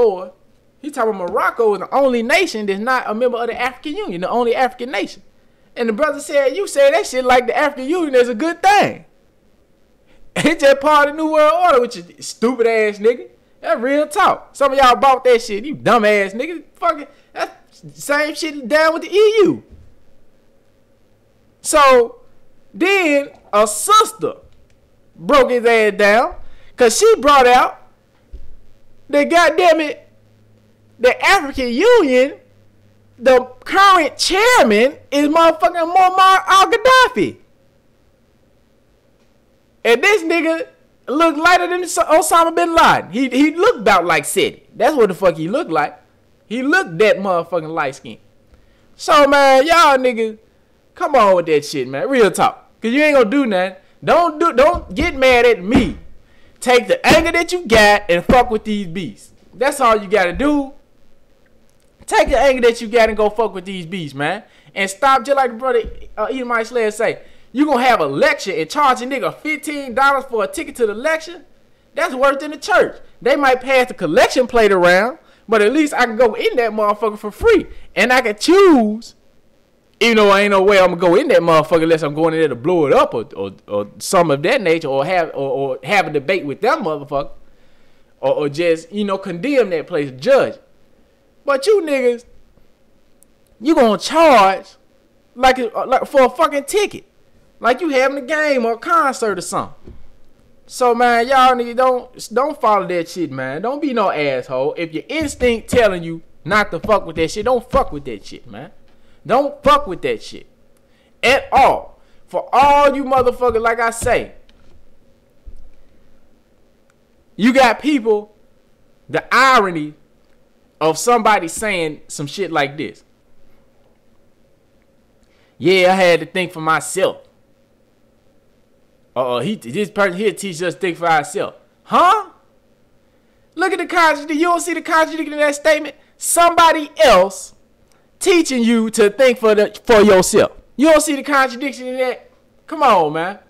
Or he talking about Morocco is the only nation that's not a member of the African Union, the only African nation. And the brother said, you say that shit like the African Union is a good thing. It's just part of the New World Order, which is stupid ass nigga. That's real talk. Some of y'all bought that shit, you dumb ass nigga. Fucking, that's the same shit down with the EU. So then a sister broke his ass down because she brought out that goddamn it, the African Union, the current chairman is motherfucking Muammar al-Gaddafi. And this nigga looked lighter than Osama bin Laden. He looked about like Seti. That's what the fuck he looked like. He looked that motherfucking light skin. So man, y'all niggas, come on with that shit, man. Real talk. Cause you ain't gonna do nothing. Don't get mad at me. Take the anger that you got and fuck with these beasts. That's all you gotta do. Take the anger that you got and go fuck with these beasts, man. And stop, just like the brother Edomite Slayer say, you gonna have a lecture and charge a nigga $15 for a ticket to the lecture? That's worse than the church. They might pass the collection plate around, but at least I can go in that motherfucker for free. And I can choose, even though I ain't no way I'm gonna go in that motherfucker unless I'm going in there to blow it up or some of that nature, or have a debate with that motherfucker. Or just, condemn that place, judge. But you niggas, you gonna charge like for a fucking ticket. Like you having a game or a concert or something. So man, y'all niggas don't follow that shit, man. Don't be no asshole. If your instinct telling you not to fuck with that shit, don't fuck with that shit, man. Don't fuck with that shit. At all. For all you motherfuckers, like I say, you got people, the irony of somebody saying some shit like this. Yeah, I had to think for myself. This person here teaches us to think for ourselves. Huh? Look at the contradiction. You don't see the contradiction in that statement? Somebody else teaching you to think for yourself. You don't see the contradiction in that? Come on, man.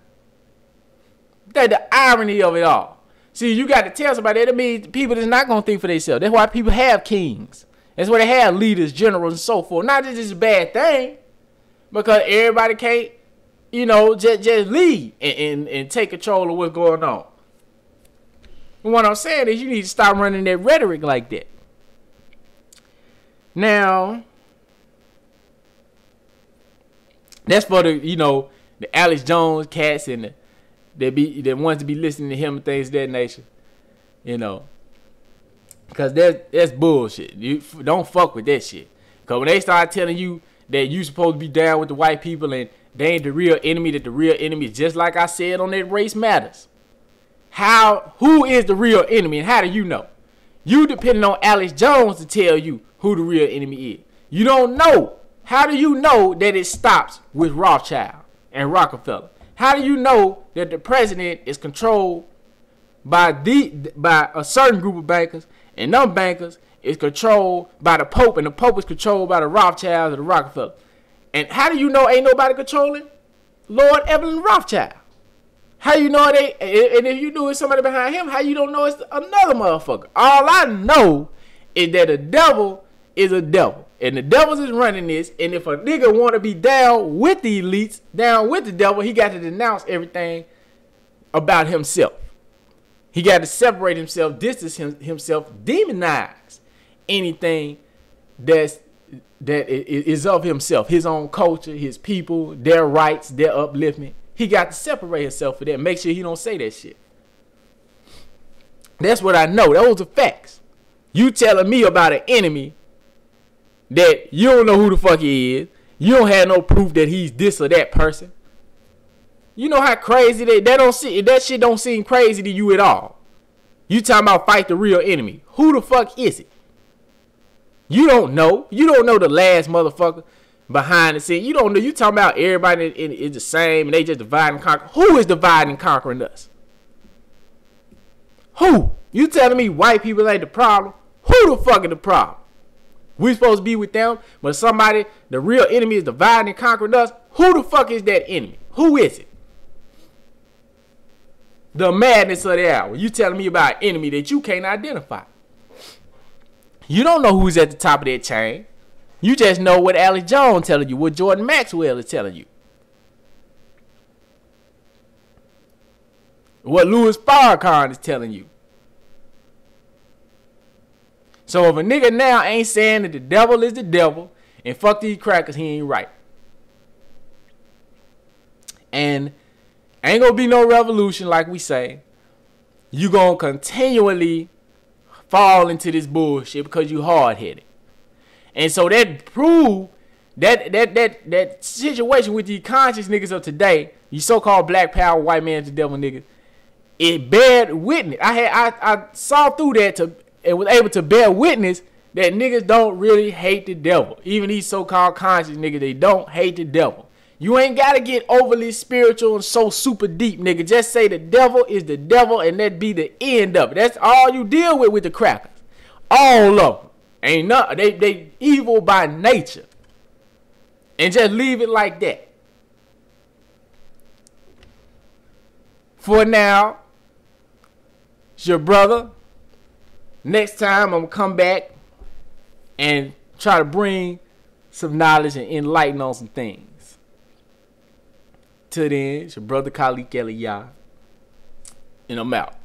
That's the irony of it all. See, you got to tell somebody that means people that's not going to think for themselves. That's why people have kings. That's why they have leaders, generals, and so forth. Not that it's a bad thing, because everybody can't, just lead and take control of what's going on. And what I'm saying is you need to stop running that rhetoric like that. Now, that's for the Alex Jones cats and that wants to be listening to him and things of that nature. Because that's bullshit. You don't fuck with that shit. Because when they start telling you that you supposed to be down with the white people and they ain't the real enemy, that the real enemy is just like I said on that Race Matters. Who is the real enemy and how do you know? You depending on Alex Jones to tell you who the real enemy is. You don't know. How do you know that it stops with Rothschild and Rockefeller? How do you know that the president is controlled by a certain group of bankers, and them bankers is controlled by the Pope, and the Pope is controlled by the Rothschilds or the Rockefeller? And how do you know ain't nobody controlling Lord Evelyn Rothschild? How you know and if you knew it's somebody behind him, how you don't know it's another motherfucker? All I know is that the devil is a devil. And the devils is running this. And if a nigga want to be down with the elites, down with the devil, he got to denounce everything about himself. He got to separate himself, distance himself, demonize anything that is of himself, his own culture, his people, their rights, their upliftment. He got to separate himself for that. Make sure he don't say that shit. That's what I know. Those are facts. You telling me about an enemy that you don't know who the fuck he is. You don't have no proof that he's this or that person. You know how crazy that shit don't seem crazy to you at all. You talking about fight the real enemy. Who the fuck is it? You don't know. You don't know the last motherfucker behind the scene. You don't know. You talking about everybody is the same and they just divide and conquer. Who is dividing and conquering us? Who? You telling me white people ain't the problem? Who the fuck is the problem? We supposed to be with them, but somebody, the real enemy, is dividing and conquering us. Who the fuck is that enemy? Who is it? The madness of the hour. You telling me about an enemy that you can't identify. You don't know who's at the top of that chain. You just know what Alex Jones telling you, what Jordan Maxwell is telling you, what Louis Farrakhan is telling you. So if a nigga now ain't saying that the devil is the devil and fuck these crackers, he ain't right. And ain't gonna be no revolution like we say. You gonna continually fall into this bullshit because you hard-headed. And so that prove that situation with these conscious niggas of today, you so-called black power, white man the devil niggas, it bear witness. I saw through that and was able to bear witness that niggas don't really hate the devil. Even these so-called conscious niggas, they don't hate the devil. You ain't gotta get overly spiritual and so super deep, nigga. Just say the devil is the devil and that be the end of it. That's all you deal with the crackers. All of them. Ain't nothing. They evil by nature. And just leave it like that. For now, it's your brother. Next time, I'm going to come back and try to bring some knowledge and enlighten on some things. Till then, it's your brother Khalid Kelly, y'all. And I'm out.